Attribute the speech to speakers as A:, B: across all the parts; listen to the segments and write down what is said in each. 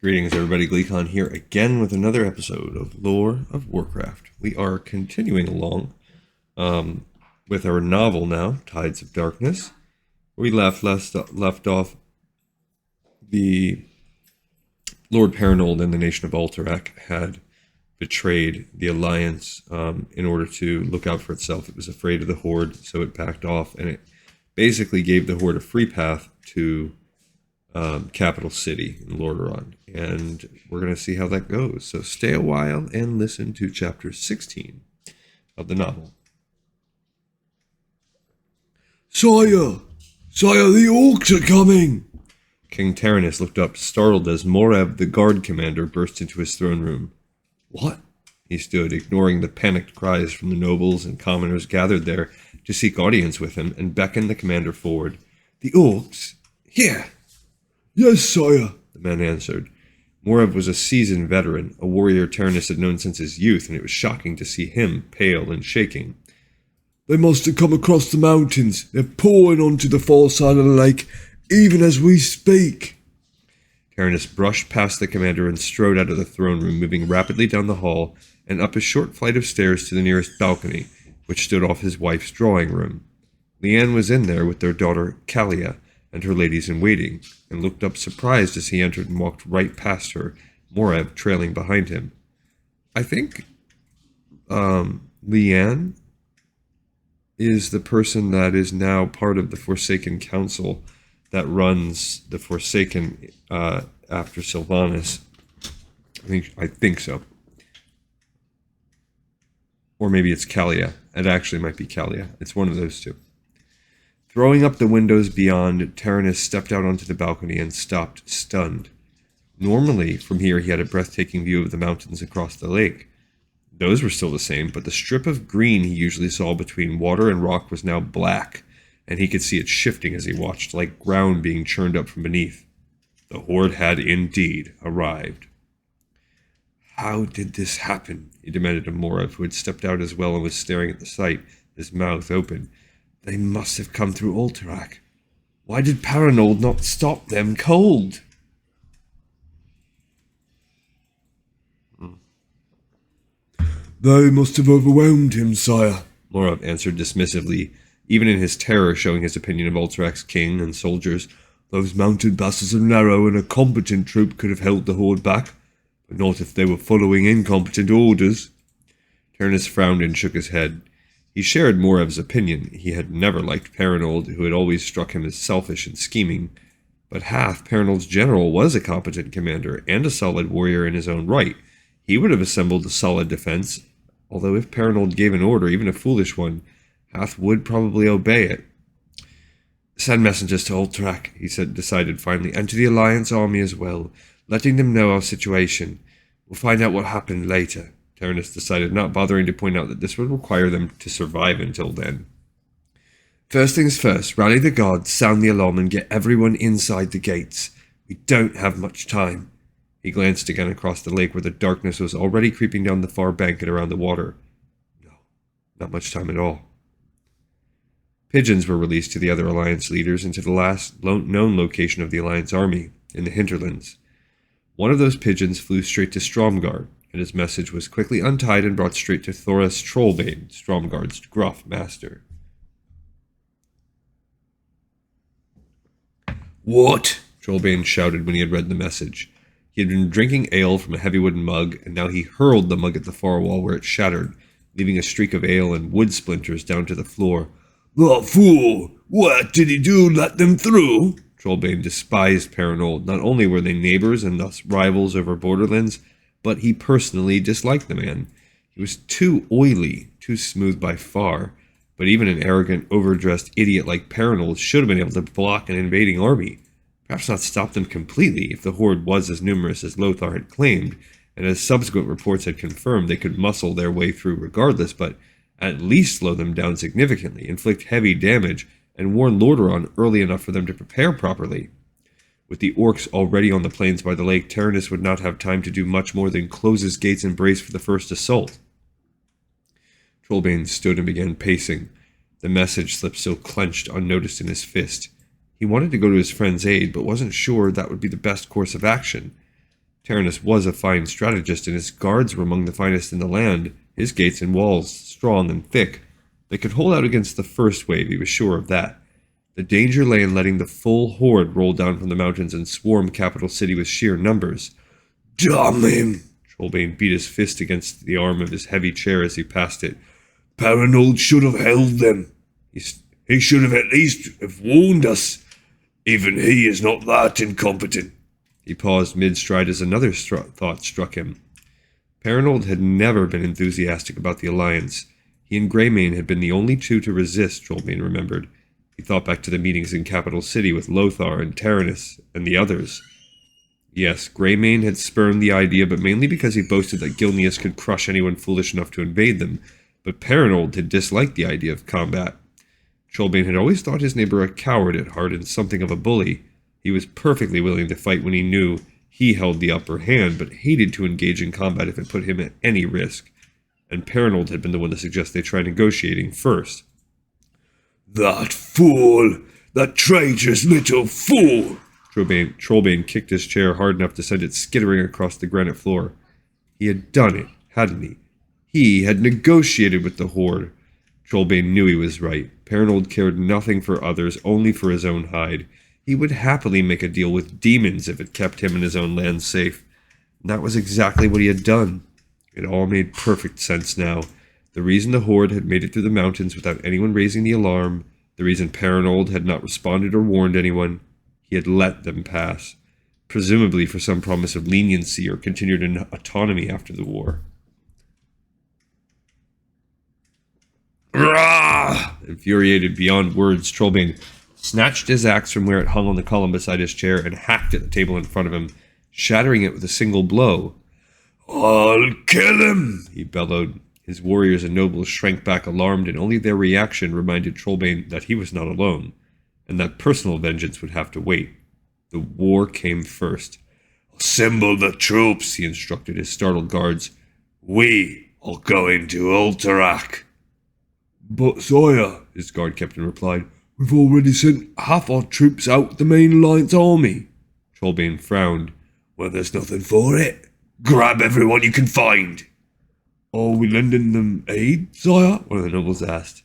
A: Greetings, everybody. Gleekon here again with another episode of Lore of Warcraft. We are continuing along with our novel now, Tides of Darkness. We left off the Lord Paranold and the nation of Alterac had betrayed the Alliance in order to look out for itself. It was afraid of the Horde, so it backed off, and it basically gave the Horde a free path to capital city in Lordaeron, and we're going to see how that goes. So stay a while and listen to chapter 16 of the novel.
B: Sire, the orcs are coming!
A: King Taranis looked up, startled as Morev, the guard commander, burst into his throne room. What? He stood, ignoring the panicked cries from the nobles and commoners gathered there to seek audience with him, and beckoned the commander forward.
B: The orcs?
A: Here!
B: Yes, sire,
A: the man answered. Morev was a seasoned veteran, a warrior Taranis had known since his youth, and it was shocking to see him, pale and shaking.
B: They must have come across the mountains. They're pouring onto the far side of the lake, even as we speak.
A: Taranis brushed past the commander and strode out of the throne room, moving rapidly down the hall and up a short flight of stairs to the nearest balcony, which stood off his wife's drawing room. Leanne was in there with their daughter, Kalia, and her ladies-in-waiting, and looked up surprised as he entered and walked right past her, Morev trailing behind him. I think Leanne is the person that is now part of the Forsaken Council that runs the Forsaken after Sylvanas. I think so. Or maybe it's Kalia. It actually might be Kalia. It's one of those two. Throwing up the windows beyond, Taranis stepped out onto the balcony and stopped, stunned. Normally, from here he had a breathtaking view of the mountains across the lake. Those were still the same, but the strip of green he usually saw between water and rock was now black, and he could see it shifting as he watched, like ground being churned up from beneath. The Horde had indeed arrived. How did this happen? He demanded of Morev, who had stepped out as well and was staring at the sight, his mouth open. They must have come through Alterac. Why did Paranold not stop them cold?
B: They must have overwhelmed him, sire,
A: Morev answered dismissively, even in his terror showing his opinion of Alterac's king and soldiers.
B: Those mounted bastards are narrow, and a competent troop could have held the Horde back, but not if they were following incompetent orders.
A: Taranis frowned and shook his head. He shared Morev's opinion. He had never liked Paranold, who had always struck him as selfish and scheming. But Hath, Paranold's general, was a competent commander and a solid warrior in his own right. He would have assembled a solid defense, although if Paranold gave an order, even a foolish one, Hath would probably obey it. Send messengers to Alterac, he decided finally, and to the Alliance army as well, letting them know our situation. We'll find out what happened later. Taranis decided, not bothering to point out that this would require them to survive until then. First things first, rally the guards, sound the alarm, and get everyone inside the gates. We don't have much time. He glanced again across the lake where the darkness was already creeping down the far bank and around the water. No, not much time at all. Pigeons were released to the other Alliance leaders and to the last known location of the Alliance army, in the hinterlands. One of those pigeons flew straight to Stromgarde, and his message was quickly untied and brought straight to Thoras Trollbane, Stromgarde's gruff master.
B: What?
A: Trollbane shouted when he had read the message. He had been drinking ale from a heavy wooden mug, and now he hurled the mug at the far wall where it shattered, leaving a streak of ale and wood splinters down to the floor.
B: That fool! What did he do? Let them through?
A: Trollbane despised Paranold. Not only were they neighbors and thus rivals over borderlands, but he personally disliked the man. He was too oily, too smooth by far, but even an arrogant, overdressed idiot like Paranold should have been able to block an invading army. Perhaps not stop them completely if the Horde was as numerous as Lothar had claimed, and as subsequent reports had confirmed, they could muscle their way through regardless, but at least slow them down significantly, inflict heavy damage, and warn Lordaeron early enough for them to prepare properly. With the orcs already on the plains by the lake, Taranis would not have time to do much more than close his gates and brace for the first assault. Trollbane stood and began pacing. The message slip still clenched unnoticed in his fist. He wanted to go to his friend's aid, but wasn't sure that would be the best course of action. Taranis was a fine strategist, and his guards were among the finest in the land, his gates and walls strong and thick. They could hold out against the first wave, he was sure of that. The danger lay in letting the full horde roll down from the mountains and swarm Capital City with sheer numbers.
B: Damn him!
A: Trollbane beat his fist against the arm of his heavy chair as he passed it.
B: Paranold should have held them. He should have at least have warned us. Even he is not that incompetent.
A: He paused mid-stride as another thought struck him. Paranold had never been enthusiastic about the alliance. He and Greymane had been the only two to resist, Trollbane remembered. He thought back to the meetings in Capital City with Lothar and Taranis and the others. Yes, Greymane had spurned the idea, but mainly because he boasted that Gilneas could crush anyone foolish enough to invade them. But Paranold had disliked the idea of combat. Trollbane had always thought his neighbor a coward at heart and something of a bully. He was perfectly willing to fight when he knew he held the upper hand, but hated to engage in combat if it put him at any risk. And Paranold had been the one to suggest they try negotiating first.
B: That fool! That traitorous little fool!
A: Trollbane kicked his chair hard enough to send it skittering across the granite floor. He had done it, hadn't he? He had negotiated with the Horde. Trollbane knew he was right. Paranold cared nothing for others, only for his own hide. He would happily make a deal with demons if it kept him and his own land safe. And that was exactly what he had done. It all made perfect sense now. The reason the Horde had made it through the mountains without anyone raising the alarm, the reason Paranold had not responded or warned anyone, he had let them pass, presumably for some promise of leniency or continued autonomy after the war.
B: Rah!
A: Infuriated beyond words, Trollbane snatched his axe from where it hung on the column beside his chair and hacked at the table in front of him, shattering it with a single blow.
B: I'll kill him,
A: he bellowed. His warriors and nobles shrank back alarmed, and only their reaction reminded Trollbane that he was not alone, and that personal vengeance would have to wait. The war came first.
B: Assemble the troops, he instructed his startled guards. We are going to Ultarak. But sire, his guard captain replied, we've already sent half our troops out the main alliance army.
A: Trollbane frowned.
B: Well, there's nothing for it. Grab everyone you can find. Are we lending them aid, sire?
A: One of the nobles asked.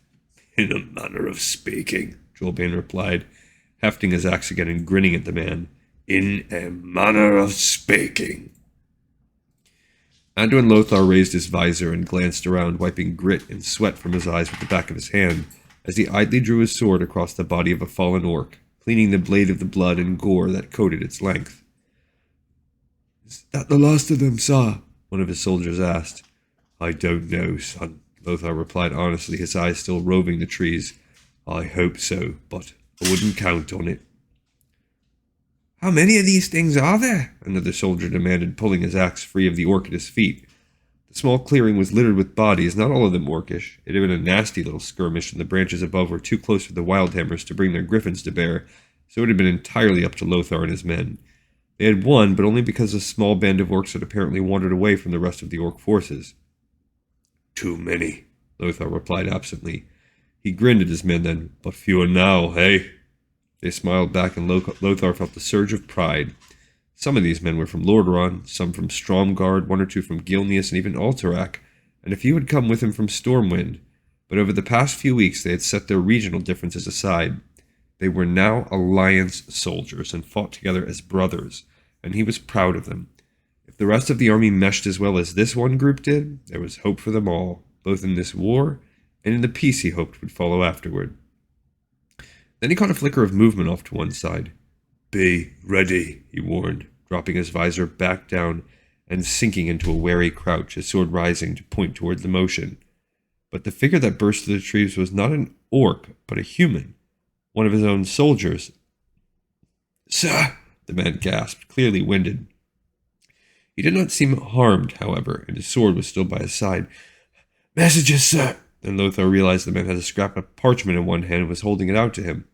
B: In a manner of speaking,
A: Trollbane replied, hefting his axe again and grinning at the man.
B: In a manner of speaking.
A: Anduin Lothar raised his visor and glanced around, wiping grit and sweat from his eyes with the back of his hand, as he idly drew his sword across the body of a fallen orc, cleaning the blade of the blood and gore that coated its length.
B: Is that the last of them, sire?
A: One of his soldiers asked.
B: I don't know, son,
A: Lothar replied honestly, his eyes still roving the trees.
B: I hope so, but I wouldn't count on it.
A: How many of these things are there? Another soldier demanded, pulling his axe free of the orc at his feet. The small clearing was littered with bodies, not all of them orcish. It had been a nasty little skirmish, and the branches above were too close for the Wildhammers to bring their griffins to bear, so it had been entirely up to Lothar and his men. They had won, but only because a small band of orcs had apparently wandered away from the rest of the orc forces.
B: Too many,
A: Lothar replied absently. He grinned at his men then. But fewer now, hey? They smiled back, and Lothar felt the surge of pride. Some of these men were from Lordaeron, some from Stromgarde, one or two from Gilneas, and even Ultarak, and a few had come with him from Stormwind. But over the past few weeks they had set their regional differences aside. They were now Alliance soldiers and fought together as brothers, and he was proud of them. If the rest of the army meshed as well as this one group did, there was hope for them all, both in this war and in the peace he hoped would follow afterward. Then he caught a flicker of movement off to one side.
B: Be ready,
A: he warned, dropping his visor back down and sinking into a wary crouch, his sword rising to point toward the motion. But the figure that burst through the trees was not an orc, but a human, one of his own soldiers.
B: Sir,
A: the man gasped, clearly winded. He did not seem harmed, however, and his sword was still by his side.
B: Messages, sir.
A: Then Lothar realized the man had a scrap of parchment in one hand and was holding it out to him.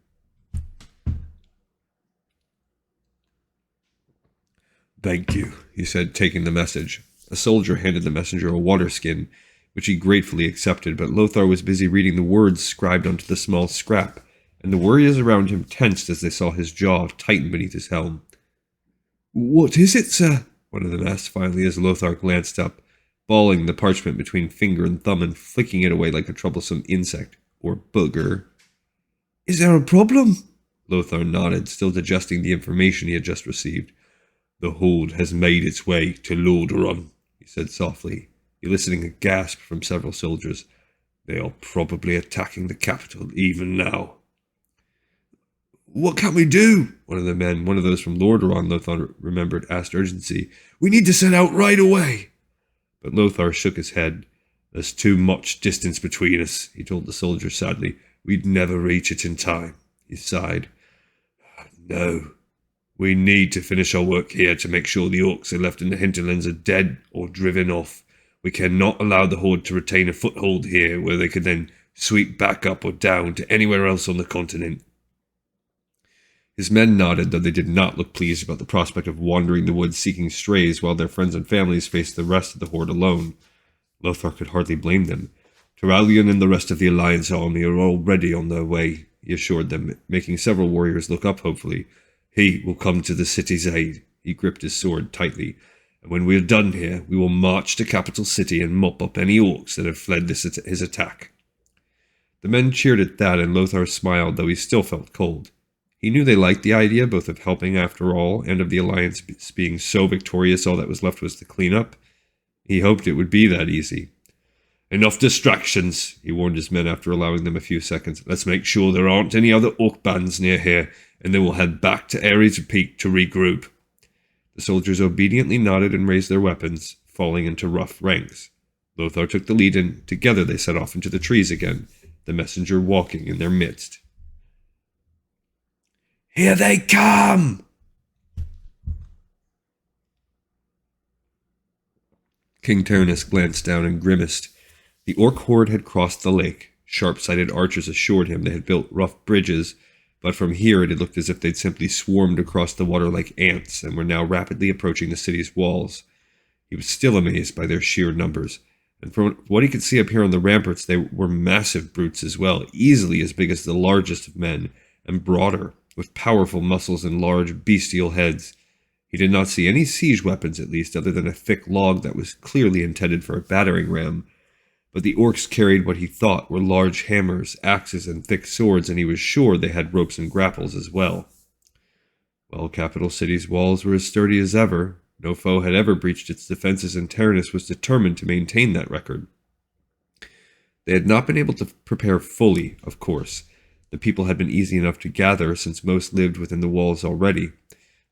B: Thank you,
A: he said, taking the message. A soldier handed the messenger a water skin, which he gratefully accepted, but Lothar was busy reading the words scribed onto the small scrap, and the warriors around him tensed as they saw his jaw tighten beneath his helm.
B: What is it, sir?
A: one of them asked finally as Lothar glanced up, balling the parchment between finger and thumb and flicking it away like a troublesome insect or booger.
B: Is there a problem?
A: Lothar nodded, still digesting the information he had just received.
B: The Horde has made its way to Lordaeron,
A: he said softly, eliciting a gasp from several soldiers.
B: They are probably attacking the capital even now.
A: What can we do? One of the men, one of those from Lordaeron, Lothar remembered, asked urgency. We need to set out right away. But Lothar shook his head.
B: There's too much distance between us, he told the soldiers sadly. We'd never reach it in time. He sighed. No. We need to finish our work here to make sure the orcs are left in the hinterlands are dead or driven off. We cannot allow the Horde to retain a foothold here where they could then sweep back up or down to anywhere else on the continent.
A: His men nodded, though they did not look pleased about the prospect of wandering the woods seeking strays while their friends and families faced the rest of the Horde alone. Lothar could hardly blame them.
B: Turalyon and the rest of the Alliance army are already on their way, he assured them, making several warriors look up hopefully. He will come to the city's aid. He gripped his sword tightly. And when we are done here, we will march to capital city and mop up any orcs that have fled his attack.
A: The men cheered at that, and Lothar smiled, though he still felt cold. He knew they liked the idea, both of helping after all, and of the Alliance being so victorious all that was left was to clean up. He hoped it would be that easy.
B: Enough distractions, he warned his men after allowing them a few seconds. Let's make sure there aren't any other orc bands near here, and then we'll head back to Ares Peak to regroup.
A: The soldiers obediently nodded and raised their weapons, falling into rough ranks. Lothar took the lead, and together they set off into the trees again, the messenger walking in their midst.
B: Here they come!
A: King Turnus glanced down and grimaced. The orc horde had crossed the lake. Sharp-sighted archers assured him they had built rough bridges, but from here it had looked as if they'd simply swarmed across the water like ants and were now rapidly approaching the city's walls. He was still amazed by their sheer numbers, and from what he could see up here on the ramparts, they were massive brutes as well, easily as big as the largest of men, and broader, with powerful muscles and large, bestial heads. He did not see any siege weapons, at least, other than a thick log that was clearly intended for a battering ram. But the orcs carried what he thought were large hammers, axes, and thick swords, and he was sure they had ropes and grapples as well. Well, Capital City's walls were as sturdy as ever. No foe had ever breached its defenses, and Turnus was determined to maintain that record. They had not been able to prepare fully, of course. The people had been easy enough to gather, since most lived within the walls already.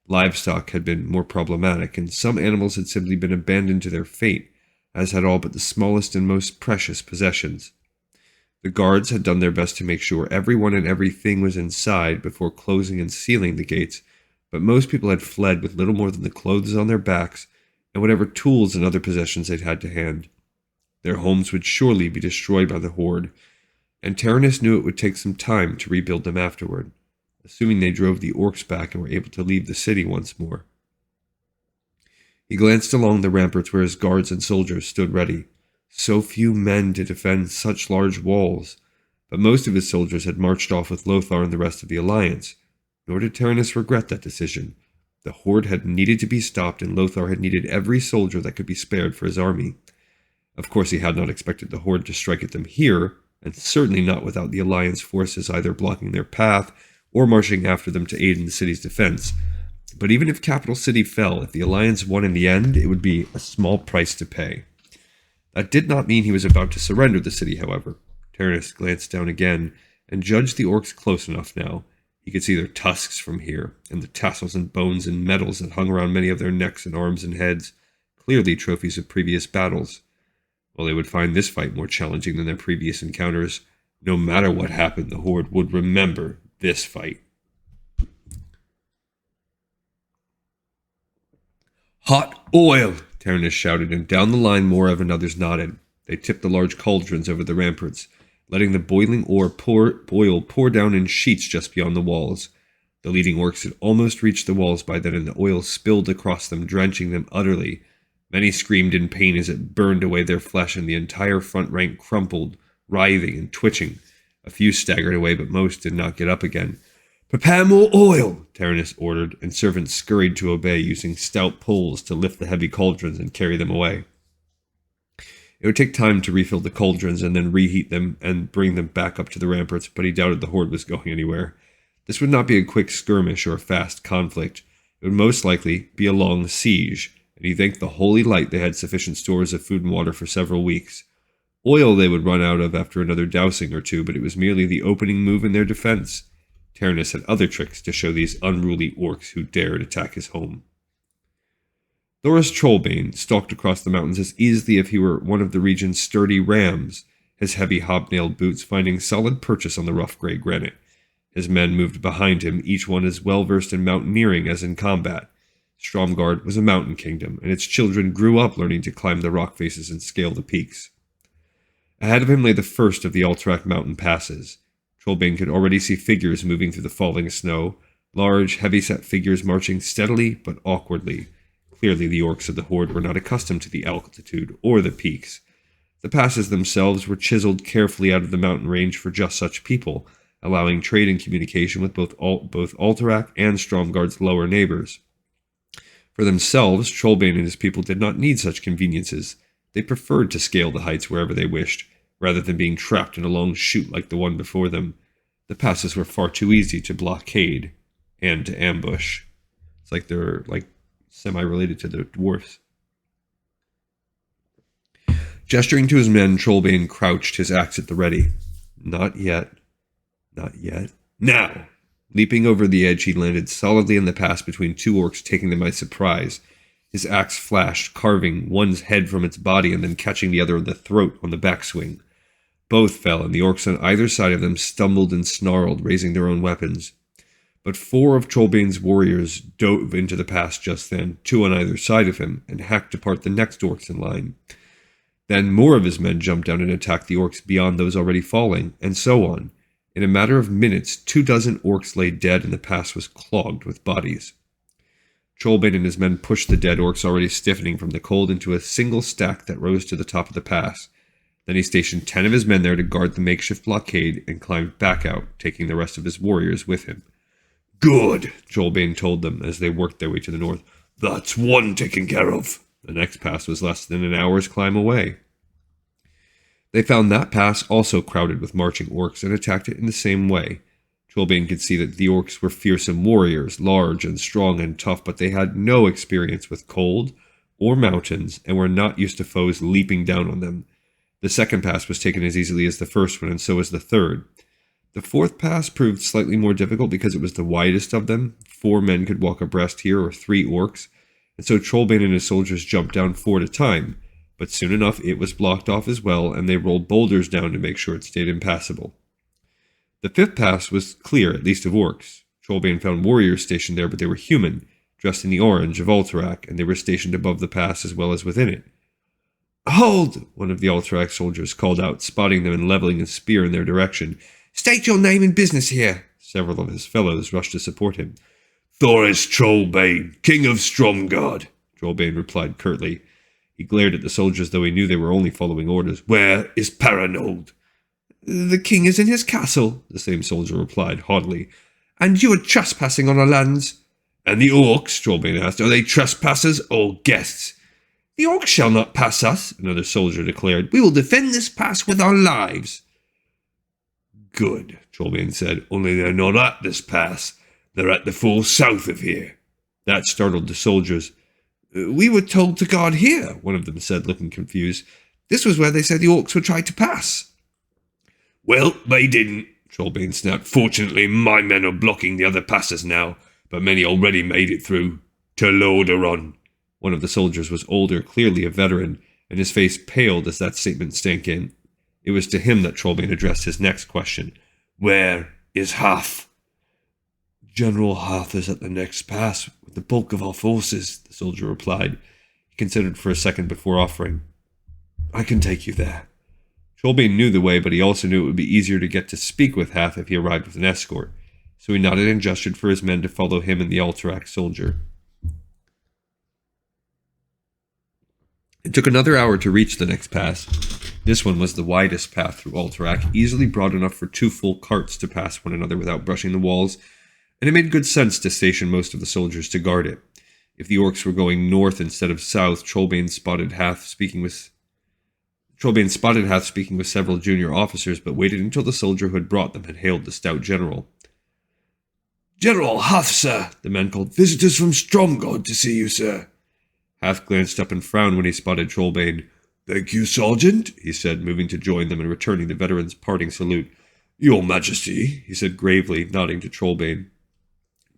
A: Livestock had been more problematic, and some animals had simply been abandoned to their fate, as had all but the smallest and most precious possessions. The guards had done their best to make sure everyone and everything was inside before closing and sealing the gates, but most people had fled with little more than the clothes on their backs and whatever tools and other possessions they'd had to hand. Their homes would surely be destroyed by the Horde, and Turnus knew it would take some time to rebuild them afterward, assuming they drove the orcs back and were able to leave the city once more. He glanced along the ramparts where his guards and soldiers stood ready. So few men to defend such large walls, but most of his soldiers had marched off with Lothar and the rest of the Alliance, nor did Turnus regret that decision. The Horde had needed to be stopped, and Lothar had needed every soldier that could be spared for his army. Of course, he had not expected the Horde to strike at them here, and certainly not without the Alliance forces either blocking their path or marching after them to aid in the city's defense. But even if Capital City fell, if the Alliance won in the end, it would be a small price to pay. That did not mean he was about to surrender the city, however. Turnus glanced down again and judged the orcs close enough now. He could see their tusks from here, and the tassels and bones and metals that hung around many of their necks and arms and heads, clearly trophies of previous battles. While they would find this fight more challenging than their previous encounters, no matter what happened, the Horde would remember this fight.
B: Hot oil!
A: Turnus shouted, and down the line more of and others nodded. They tipped the large cauldrons over the ramparts, letting the boiling oil pour down in sheets just beyond the walls. The leading orcs had almost reached the walls by then, and the oil spilled across them, drenching them utterly. Many screamed in pain as it burned away their flesh, and the entire front rank crumpled, writhing and twitching. A few staggered away, but most did not get up again.
B: Prepare more oil,
A: Taranis ordered, and servants scurried to obey, using stout poles to lift the heavy cauldrons and carry them away. It would take time to refill the cauldrons and then reheat them and bring them back up to the ramparts, but he doubted the Horde was going anywhere. This would not be a quick skirmish or a fast conflict. It would most likely be a long siege, and he thanked the holy light they had sufficient stores of food and water for several weeks. Oil they would run out of after another dousing or two, but it was merely the opening move in their defense. Taranis had other tricks to show these unruly orcs who dared attack his home. Thoris Trollbane stalked across the mountains as easily if he were one of the region's sturdy rams, his heavy hobnailed boots finding solid purchase on the rough gray granite. His men moved behind him, each one as well versed in mountaineering as in combat. Stromgarde was a mountain kingdom, and its children grew up learning to climb the rock faces and scale the peaks. Ahead of him lay the first of the Alterac mountain passes. Trollbane could already see figures moving through the falling snow, large, heavy-set figures marching steadily but awkwardly. Clearly the orcs of the Horde were not accustomed to the altitude or the peaks. The passes themselves were chiseled carefully out of the mountain range for just such people, allowing trade and communication with both Alterac and Stromgarde's lower neighbors. For themselves, Trollbane and his people did not need such conveniences. They preferred to scale the heights wherever they wished, rather than being trapped in a long chute like the one before them. The passes were far too easy to blockade and to ambush. It's like they're semi-related to the dwarfs. Gesturing to his men, Trollbane crouched, his axe at the ready. Not yet. Not yet. Now! Leaping over the edge, he landed solidly in the pass between two orcs, taking them by surprise. His axe flashed, carving one's head from its body and then catching the other in the throat on the backswing. Both fell, and the orcs on either side of them stumbled and snarled, raising their own weapons. But 4 of Trollbane's warriors dove into the pass just then, 2 on either side of him, and hacked apart the next orcs in line. Then more of his men jumped down and attacked the orcs beyond those already falling, and so on. In a matter of minutes, 24 orcs lay dead and the pass was clogged with bodies. Trollbane and his men pushed the dead orcs already stiffening from the cold into a single stack that rose to the top of the pass. Then he stationed 10 of his men there to guard the makeshift blockade and climbed back out, taking the rest of his warriors with him.
B: Good,
A: Trollbane told them as they worked their way to the north.
B: That's one taken care of.
A: The next pass was less than an hour's climb away. They found that pass also crowded with marching orcs and attacked it in the same way. Trollbane could see that the orcs were fearsome warriors, large and strong and tough, but they had no experience with cold or mountains and were not used to foes leaping down on them. The second pass was taken as easily as the first one, and so was the third. The fourth pass proved slightly more difficult because it was the widest of them. 4 men could walk abreast here, or 3 orcs, and so Trollbane and his soldiers jumped down 4 at a time. But soon enough it was blocked off as well, and they rolled boulders down to make sure it stayed impassable. The 5th pass was clear, at least of orcs. Trollbane found warriors stationed there, but they were human, dressed in the orange of Alterac, and they were stationed above the pass as well as within it.
B: Hold!
A: One of the Alterac soldiers called out, spotting them and leveling a spear in their direction.
B: State your name and business here.
A: Several of his fellows rushed to support him.
B: Thoris Trollbane, King of Stromgarde,
A: Trollbane replied curtly. He glared at the soldiers, though he knew they were only following orders.
B: Where is Paranold?
C: The king is in his castle, the same soldier replied haughtily. And you are trespassing on our lands.
B: And the orcs, Trollbane asked, are they trespassers or guests?
C: The orcs shall not pass us, another soldier declared. We will defend this pass with our lives.
B: Good, Trollbane said, only they're not at this pass. They're at the full south of here.
A: That startled the soldiers.
C: We were told to guard here, one of them said, looking confused. This was where they said the orcs would try to pass.
B: Well, they didn't, Trollbane snapped. Fortunately, my men are blocking the other passes now, but many already made it through. To Lordaeron.
A: One of the soldiers was older, clearly a veteran, and his face paled as that statement sank in. It was to him that Trollbane addressed his next question.
B: Where is Hath?
A: General Hath is at the next pass with the bulk of our forces, the soldier replied. He considered for a second before offering. I can take you there. Trollbane knew the way, but he also knew it would be easier to get to speak with Hath if he arrived with an escort, so he nodded and gestured for his men to follow him and the Alterac soldier. It took another hour to reach the next pass. This one was the widest path through Alterac, easily broad enough for 2 full carts to pass one another without brushing the walls, and it made good sense to station most of the soldiers to guard it. If the orcs were going north instead of south, Trollbane spotted Hath speaking with several junior officers, but waited until the soldier who had brought them had hailed the stout general.
B: General Hath, sir, the man called. Visitors from Stromgod to see you, sir.
A: Hath glanced up and frowned when he spotted Trollbane.
B: Thank you, Sergeant,
A: he said, moving to join them and returning the veteran's parting salute.
B: Your Majesty,
A: he said gravely, nodding to Trollbane.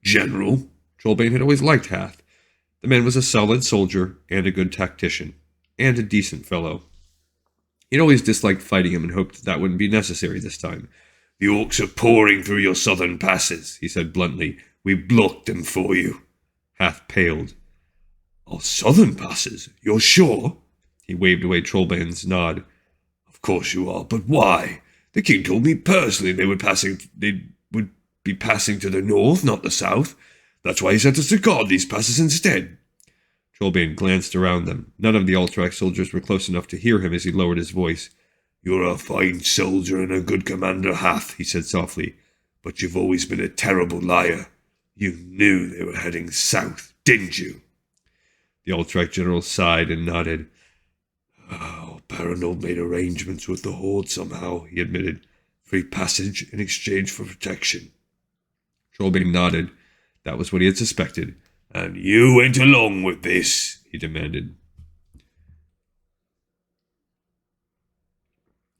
B: General.
A: Trollbane had always liked Hath. The man was a solid soldier and a good tactician, and a decent fellow. He'd always disliked fighting him and hoped that wouldn't be necessary this time.
B: The orcs are pouring through your southern passes, he said bluntly. We blocked them for you.
A: Hath paled.
B: Our southern passes? You're sure?
A: He waved away Trollbane's nod.
B: Of course you are, but why? The king told me personally they would be passing to the north, not the south. That's why he sent us to guard these passes instead.
A: Trollbane glanced around them. None of the Alterac soldiers were close enough to hear him as he lowered his voice.
B: You're a fine soldier and a good commander, Hath, he said softly, but you've always been a terrible liar. You knew they were heading south, didn't you?
A: The Alterac general sighed and nodded.
B: Oh, Paranold made arrangements with the Horde somehow, he admitted. Free passage in exchange for protection.
A: Trollbane nodded. That was what he had suspected.
B: And you went along with this,
A: he demanded.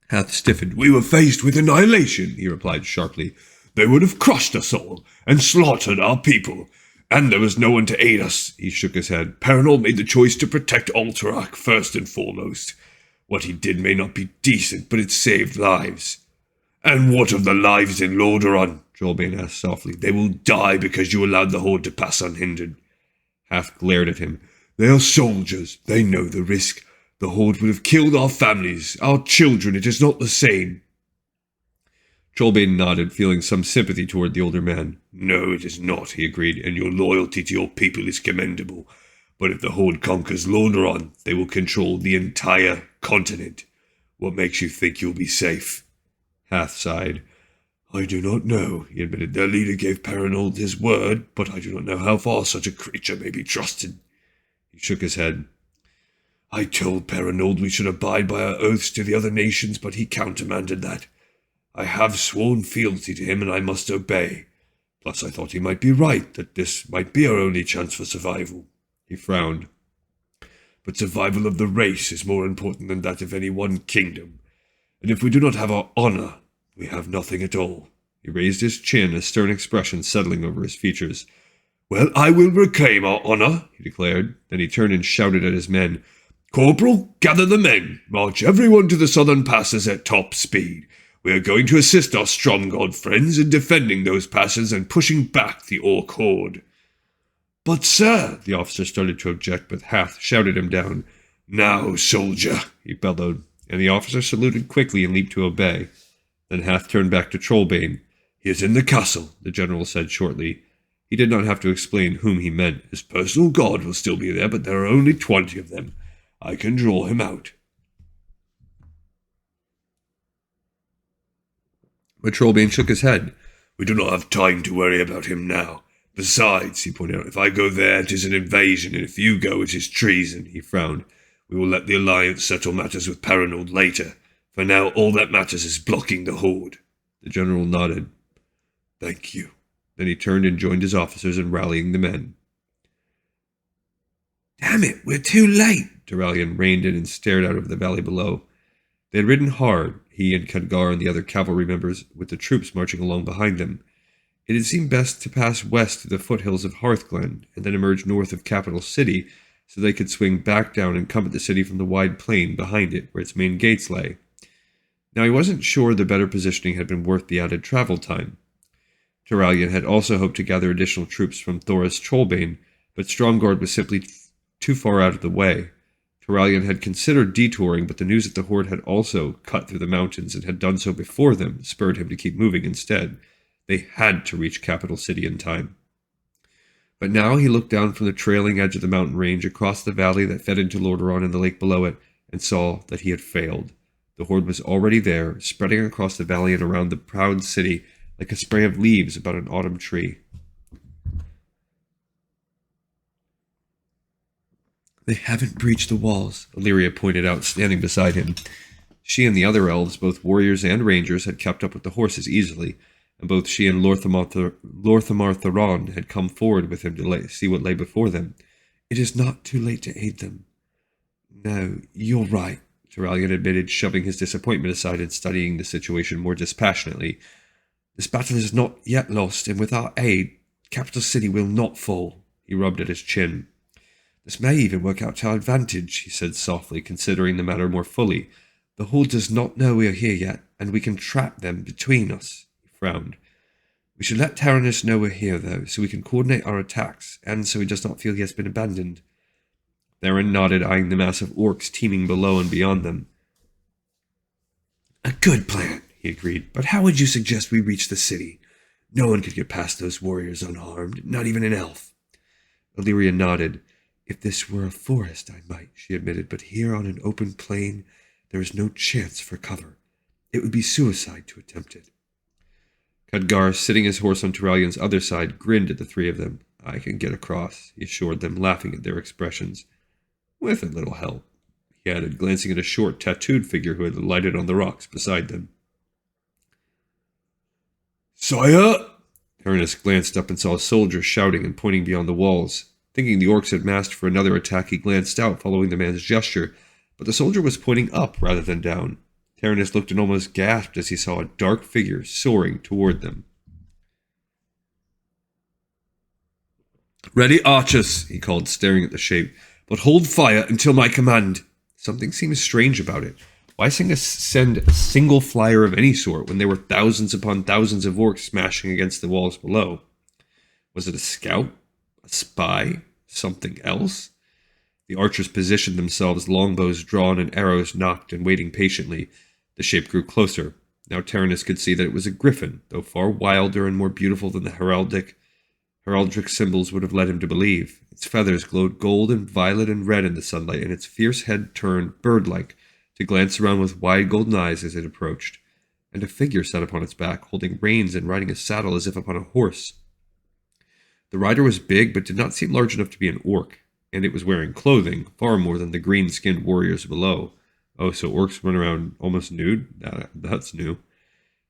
A: Hath stiffened.
B: We were faced with annihilation, he replied sharply. They would have crushed us all and slaughtered our people. And there was no one to aid us. He shook his head. Paranold made the choice to protect Alterac first and foremost. What he did may not be decent, but it saved lives. And what of the lives in Lordaeron? Trollbane asked softly. They will die because you allowed the Horde to pass unhindered.
A: Hath glared at him.
B: They are soldiers. They know the risk. The Horde would have killed our families, our children. It is not the same.
A: Trollbane nodded, feeling some sympathy toward the older man.
B: No, it is not, he agreed, and your loyalty to your people is commendable. But if the Horde conquers Lordaeron, they will control the entire continent. What makes you think you'll be safe?
A: Hath sighed.
B: I do not know, he admitted. Their leader gave Paranold his word, but I do not know how far such a creature may be trusted.
A: He shook his head.
B: I told Paranold we should abide by our oaths to the other nations, but he countermanded that. I have sworn fealty to him, and I must obey. Plus I thought he might be right, that this might be our only chance for survival.
A: He frowned.
B: But survival of the race is more important than that of any one kingdom. And if we do not have our honor, we have nothing at all.
A: He raised his chin, a stern expression settling over his features.
B: Well, I will reclaim our honor, he declared.
A: Then he turned and shouted at his men.
B: Corporal, gather the men. March everyone to the southern passes at top speed. We are going to assist our Stromgod friends in defending those passes and pushing back the Orc Horde.
A: But, sir, the officer started to object, but Hath shouted him down.
B: Now, soldier,
A: he bellowed, and the officer saluted quickly and leaped to obey. Then Hath turned back to Trollbane.
B: He is in the castle,
A: the general said shortly. He did not have to explain whom he meant.
B: His personal guard will still be there, but there are only 20 of them. I can draw him out.
A: But Trollbane shook his head.
B: We do not have time to worry about him now. Besides, he pointed out, if I go there, it is an invasion, and if you go, it is treason. He frowned. We will let the Alliance settle matters with Paranold later. For now, all that matters is blocking the Horde.
A: The general nodded.
B: Thank you.
A: Then he turned and joined his officers in rallying the men.
C: Damn it, we're too late.
A: Turalyon reined in and stared out over the valley below. They had ridden hard, he and Khadgar and the other cavalry members, with the troops marching along behind them. It had seemed best to pass west through the foothills of Hearthglen, and then emerge north of Capital City, so they could swing back down and come at the city from the wide plain behind it, where its main gates lay. Now he wasn't sure the better positioning had been worth the added travel time. Turalyon had also hoped to gather additional troops from Thoris Trollbane, but Stromgard was simply too far out of the way. Turalyon had considered detouring, but the news that the Horde had also cut through the mountains and had done so before them spurred him to keep moving instead. They had to reach Capital City in time. But now he looked down from the trailing edge of the mountain range across the valley that fed into Lordaeron and the lake below it, and saw that he had failed. The Horde was already there, spreading across the valley and around the proud city like a spray of leaves about an autumn tree. They haven't breached the walls, Illyria pointed out, standing beside him. She and the other elves, both warriors and rangers, had kept up with the horses easily, and both she and Lorthamar Theron had come forward with him to see what lay before them. It is not too late to aid them. No, you're right, Turalyon admitted, shoving his disappointment aside and studying the situation more dispassionately. This battle is not yet lost, and with our aid, Capital City will not fall. He rubbed at his chin. This may even work out to our advantage, he said softly, considering the matter more fully. The Horde does not know we are here yet, and we can trap them between us. He frowned. We should let Taranis know we're here, though, so we can coordinate our attacks, and so he does not feel he has been abandoned. Theron nodded, eyeing the mass of orcs teeming below and beyond them. A good plan, he agreed, but how would you suggest we reach the city? No one could get past those warriors unharmed, not even an elf. Illyria nodded. If this were a forest, I might, she admitted, but here on an open plain, there is no chance for cover. It would be suicide to attempt it. Khadgar, sitting his horse on Turalyon's other side, grinned at the three of them. I can get across, he assured them, laughing at their expressions. With a little help, he added, glancing at a short, tattooed figure who had alighted on the rocks beside them.
B: Sire!
A: Taranis glanced up and saw a soldier shouting and pointing beyond the walls. Thinking the orcs had massed for another attack, he glanced out, following the man's gesture, but the soldier was pointing up rather than down. Taranis looked and almost gasped as he saw a dark figure soaring toward them. Ready, archers, he called, staring at the shape, but hold fire until my command. Something seemed strange about it. Why send a single flyer of any sort when there were thousands upon thousands of orcs smashing against the walls below? Was it a scout? A spy? Something else? The archers positioned themselves, longbows drawn and arrows nocked, and waiting patiently. The shape grew closer. Now Taranis could see that it was a griffin, though far wilder and more beautiful than the heraldic symbols would have led him to believe. Its feathers glowed gold and violet and red in the sunlight, and its fierce head turned, bird-like, to glance around with wide golden eyes as it approached. And a figure sat upon its back, holding reins and riding a saddle as if upon a horse. The rider was big, but did not seem large enough to be an orc, and it was wearing clothing, far more than the green-skinned warriors below. Oh, so orcs run around almost nude? That's new.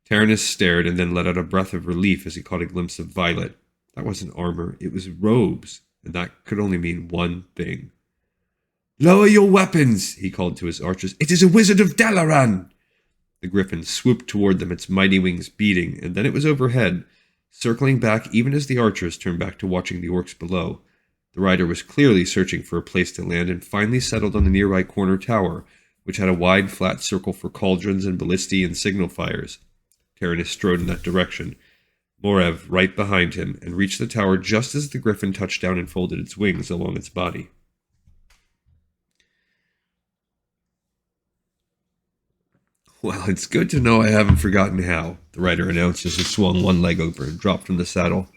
A: Taranis stared and then let out a breath of relief as he caught a glimpse of Violet. That wasn't armor, it was robes, and that could only mean one thing. Lower your weapons, he called to his archers. It is a wizard of Dalaran! The griffin swooped toward them, its mighty wings beating, and then it was overhead, circling back even as the archers turned back to watching the orcs below. The rider was clearly searching for a place to land and finally settled on the nearby corner tower, which had a wide flat circle for cauldrons and ballistae and signal fires. Taranis strode in that direction, Morev right behind him, and reached the tower just as the griffin touched down and folded its wings along its body. Well, it's good to know I haven't forgotten how, the rider announced as he swung one leg over and dropped from the saddle.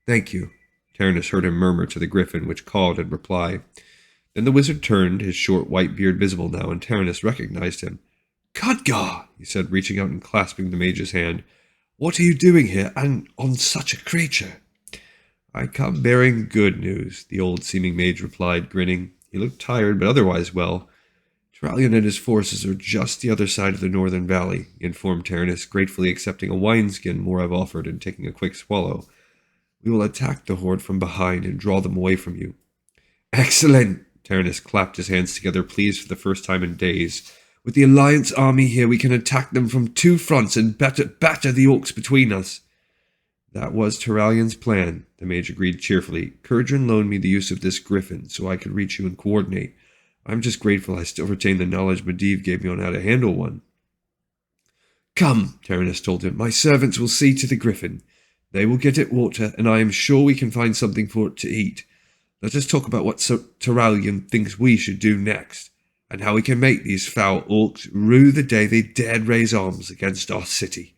A: Thank you, Taranis heard him murmur to the griffin, which cawed in reply. Then the wizard turned, his short white beard visible now, and Taranis recognized him. Khadgar, he said, reaching out and clasping the mage's hand. What are you doing here, and on such a creature? I come bearing good news, the old-seeming mage replied, grinning. He looked tired, but otherwise well. Turalyon and his forces are just the other side of the northern valley, he informed Taranis, gratefully accepting a wineskin Morev offered and taking a quick swallow. We will attack the Horde from behind and draw them away from you. Excellent! Taranis clapped his hands together, pleased for the first time in days. With the Alliance army here, we can attack them from two fronts and batter the orcs between us. That was Turalyon's plan, the mage agreed cheerfully. Kurgan loaned me the use of this griffin, so I could reach you and coordinate. I'm just grateful I still retain the knowledge Medivh gave me on how to handle one. Come, Taranis told him. My servants will see to the griffin. They will get it water, and I am sure we can find something for it to eat. Let us talk about what Turalyon thinks we should do next, and how we can make these foul orcs rue the day they dared raise arms against our city.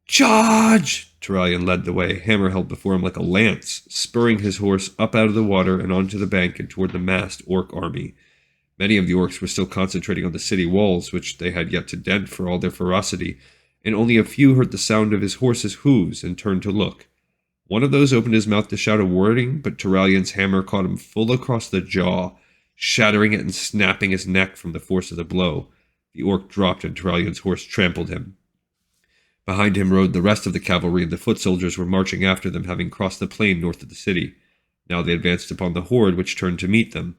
A: Charge! Turalyon led the way, hammer held before him like a lance, spurring his horse up out of the water and onto the bank and toward the massed orc army. Many of the orcs were still concentrating on the city walls, which they had yet to dent for all their ferocity, and only a few heard the sound of his horse's hooves and turned to look. One of those opened his mouth to shout a warning, but Turalian's hammer caught him full across the jaw, shattering it and snapping his neck from the force of the blow. The orc dropped and Turalian's horse trampled him. Behind him rode the rest of the cavalry, and the foot soldiers were marching after them, having crossed the plain north of the city. Now they advanced upon the horde, which turned to meet them.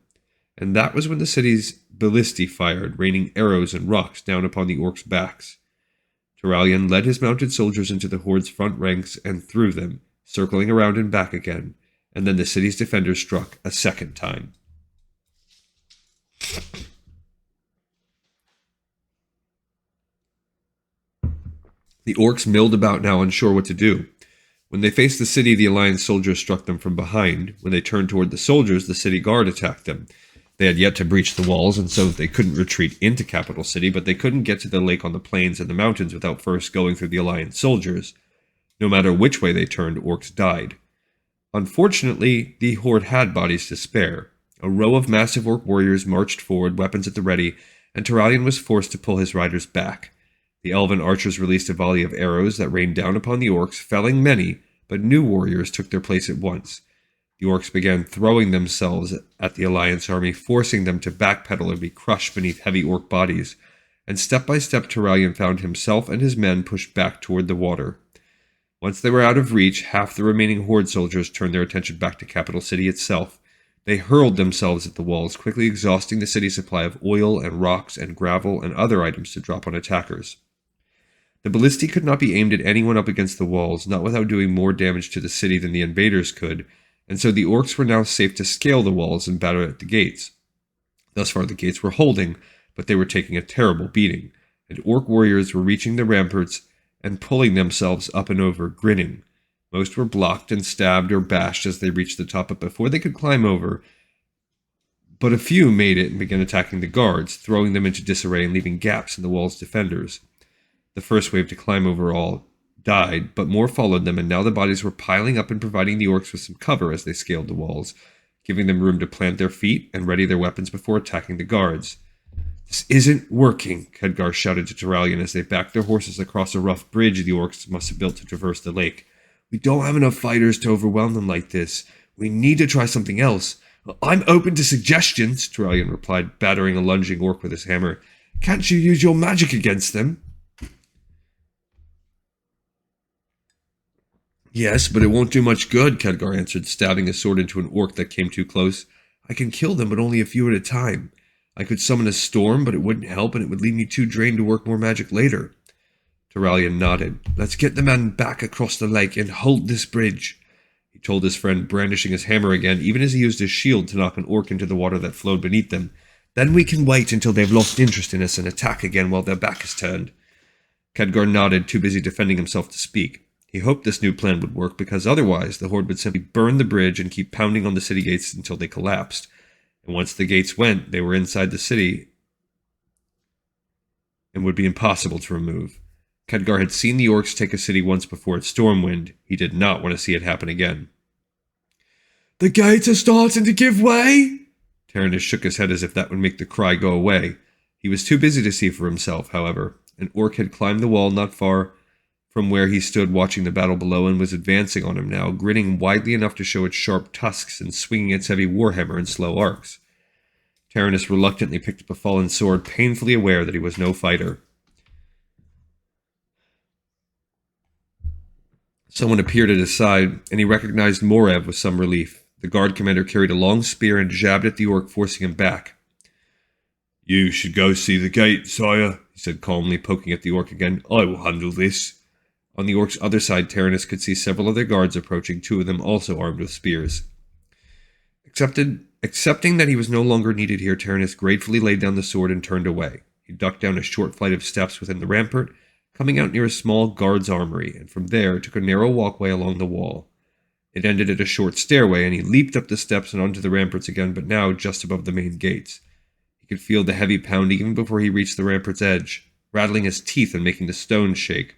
A: And that was when the city's ballistae fired, raining arrows and rocks down upon the orcs' backs. Turalian led his mounted soldiers into the horde's front ranks and through them, circling around and back again, and then the city's defenders struck a second time. The orcs milled about now, unsure what to do. When they faced the city, the Alliance soldiers struck them from behind. When they turned toward the soldiers, the city guard attacked them. They had yet to breach the walls, and so they couldn't retreat into Capital City, but they couldn't get to the lake on the plains and the mountains without first going through the Alliance soldiers. No matter which way they turned, orcs died. Unfortunately, the horde had bodies to spare. A row of massive orc warriors marched forward, weapons at the ready, and Turalian was forced to pull his riders back. The elven archers released a volley of arrows that rained down upon the orcs, felling many, but new warriors took their place at once. The orcs began throwing themselves at the Alliance army, forcing them to backpedal and be crushed beneath heavy orc bodies, and step by step Turalian found himself and his men pushed back toward the water. Once they were out of reach, half the remaining horde soldiers turned their attention back to Capital City itself. They hurled themselves at the walls, quickly exhausting the city's supply of oil and rocks and gravel and other items to drop on attackers. The ballistae could not be aimed at anyone up against the walls, not without doing more damage to the city than the invaders could, and so the orcs were now safe to scale the walls and batter at the gates. Thus far the gates were holding, but they were taking a terrible beating, and orc warriors were reaching the ramparts and pulling themselves up and over, grinning. Most were blocked and stabbed or bashed as they reached the top, but before they could climb over, but a few made it and began attacking the guards, throwing them into disarray and leaving gaps in the wall's defenders. The first wave to climb over all died, but more followed them, and now the bodies were piling up and providing the orcs with some cover as they scaled the walls, giving them room to plant their feet and ready their weapons before attacking the guards. "This isn't working," Khadgar shouted to Turalian as they backed their horses across a rough bridge the orcs must have built to traverse the lake. "We don't have enough fighters to overwhelm them like this. We need to try something else." "I'm open to suggestions," Turalian replied, battering a lunging orc with his hammer. "Can't you use your magic against them?" "Yes, but it won't do much good," Khadgar answered, stabbing his sword into an orc that came too close. "I can kill them, but only a few at a time. I could summon a storm, but it wouldn't help, and it would leave me too drained to work more magic later." Turalian nodded. "Let's get the men back across the lake and hold this bridge," he told his friend, brandishing his hammer again, even as he used his shield to knock an orc into the water that flowed beneath them. "Then we can wait until they've lost interest in us and attack again while their back is turned." Khadgar nodded, too busy defending himself to speak. He hoped this new plan would work, because otherwise the horde would simply burn the bridge and keep pounding on the city gates until they collapsed. And once the gates went, they were inside the city and would be impossible to remove. Khadgar had seen the orcs take a city once before at Stormwind. He did not want to see it happen again. "The gates are starting to give way!" Taranis shook his head as if that would make the cry go away. He was too busy to see for himself, however. An orc had climbed the wall not far from where he stood watching the battle below and was advancing on him now, grinning widely enough to show its sharp tusks and swinging its heavy warhammer in slow arcs. Taranis reluctantly picked up a fallen sword, painfully aware that he was no fighter. Someone appeared at his side, and he recognized Morev with some relief. The guard commander carried a long spear and jabbed at the orc, forcing him back. "You should go see the gate, sire," he said calmly, poking at the orc again. "I will handle this." On the orc's other side, Taranis could see several other guards approaching, two of them also armed with spears. Accepting that he was no longer needed here, Taranis gratefully laid down the sword and turned away. He ducked down a short flight of steps within the rampart, coming out near a small guard's armory, and from there took a narrow walkway along the wall. It ended at a short stairway, and he leaped up the steps and onto the ramparts again, but now just above the main gates. He could feel the heavy pounding even before he reached the rampart's edge, rattling his teeth and making the stones shake.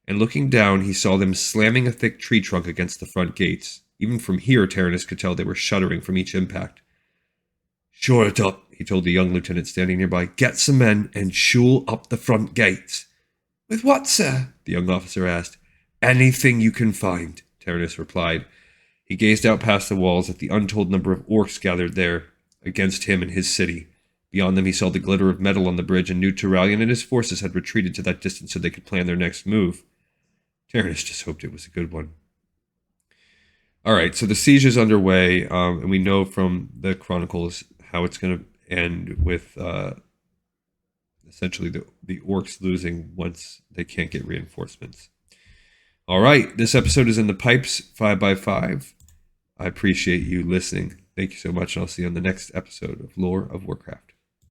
A: And looking down, he saw them slamming a thick tree trunk against the front gates. Even from here, Taranis could tell they were shuddering from each impact. "Shore it up," he told the young lieutenant standing nearby. "Get some men and shore up the front gates." "With what, sir?" the young officer asked. "Anything you can find," Tyrannus replied. He gazed out past the walls at the untold number of orcs gathered there against him and his city. Beyond them he saw the glitter of metal on the bridge and knew Turalian and his forces had retreated to that distance so they could plan their next move. Tyrannus just hoped it was a good one. Alright, so the siege is underway, and we know from the Chronicles how it's going to end with essentially the orcs losing once they can't get reinforcements. Alright, this episode is in the pipes, 5x5. I appreciate you listening. Thank you so much, and I'll see you on the next episode of Lore of Warcraft.